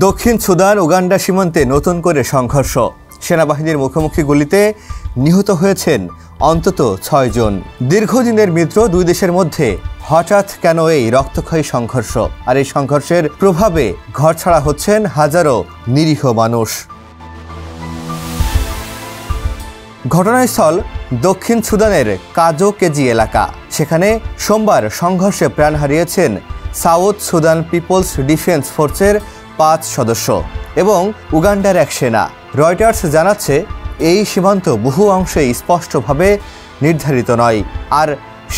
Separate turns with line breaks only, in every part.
দক্ষিণ Sudan Uganda সীমান্তে নতুন করে সংঘর্ষ। সেনাবাহিনীর মুখোমুখি গুলিতে নিহত হয়েছেন অন্তত ৬ জন। দীর্ঘদিনের মিত্র দুই দেশের মধ্যে হঠাৎ কেন এই রক্তক্ষয়ী সংঘর্ষ? আর এই সংঘর্ষের প্রভাবে ঘরছাড়া হচ্ছেন হাজারো নিরীহ মানুষ। ঘটনাস্থল দক্ষিণ সুদানের কাজোকেজি এলাকা। সেখানে সোমবার সংঘর্ষে প্রাণ হারিয়েছেন সাউথ সুদান পিপলস ডিফেন্স ফোর্সের ৫ সদস্য এবং উগান্ডার এক সেনা। রয়টার্স জানাচ্ছে, এই সীমান্ত বহু অংশে স্পষ্টভাবে নির্ধারিত নয়, আর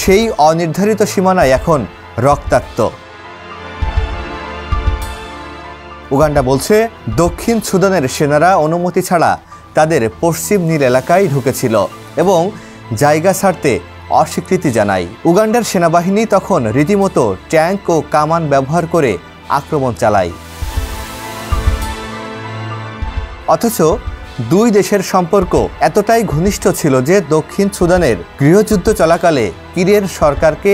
সেই অনির্ধারিত সীমানায় এখন রক্তাক্ত। উগান্ডা বলছে, দক্ষিণ সুদানের সেনারা অনুমতি ছাড়া তাদের পশ্চিম নীল এলাকায় ঢুকেছিল এবং জায়গা ছাড়তে অস্বীকৃতি জানায়। উগান্ডার সেনাবাহিনী তখন রীতিমতো ট্যাঙ্ক ও কামান ব্যবহার করে আক্রমণ চালায়। অথচ দুই দেশের সম্পর্ক এতটাই ঘনিষ্ঠ ছিল যে দক্ষিণ সুদানের গৃহযুদ্ধ চলাকালে কিরের সরকারকে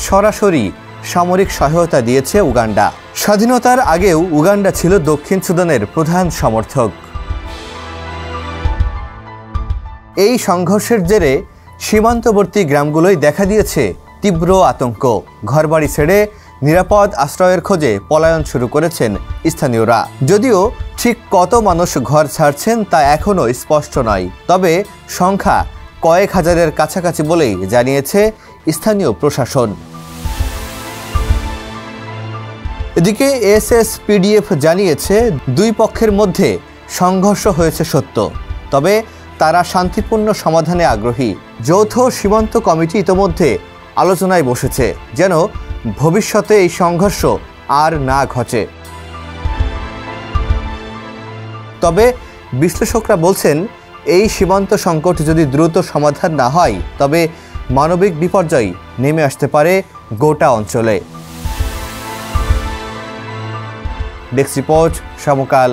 সরাসরি সামরিক সহায়তা দিয়েছে উগান্ডা। স্বাধীনতার আগেও উগান্ডা ছিল দক্ষিণ সুদানের প্রধান সমর্থক। এই সংঘর্ষের জেরে সীমান্তবর্তী গ্রামগুলোয় দেখা দিয়েছে তীব্র আতঙ্ক। ঘরবাড়ি ছেড়ে নিরাপদ আশ্রয়ের খোঁজে পলায়ন শুরু করেছেন স্থানীয়রা। যদিও ঠিক কত মানুষ ঘর ছাড়ছেন তা এখনও স্পষ্ট নয়, তবে সংখ্যা কয়েক হাজারের কাছাকাছি বলেই জানিয়েছে স্থানীয় প্রশাসন। এদিকে এসএসপিডিএফ জানিয়েছে, দুই পক্ষের মধ্যে সংঘর্ষ হয়েছে সত্য, তবে তারা শান্তিপূর্ণ সমাধানে আগ্রহী। যৌথ সীমান্ত কমিটি ইতোমধ্যে আলোচনায় বসেছে যেন ভবিষ্যতে এই সংঘর্ষ আর না ঘটে। তবে বিশ্লেষকরা বলছেন, এই সীমান্ত সংকট যদি দ্রুত সমাধান না হয় তবে মানবিক বিপর্যয় নেমে আসতে পারে গোটা অঞ্চলে। ডেস্ক রিপোর্ট, সমকাল।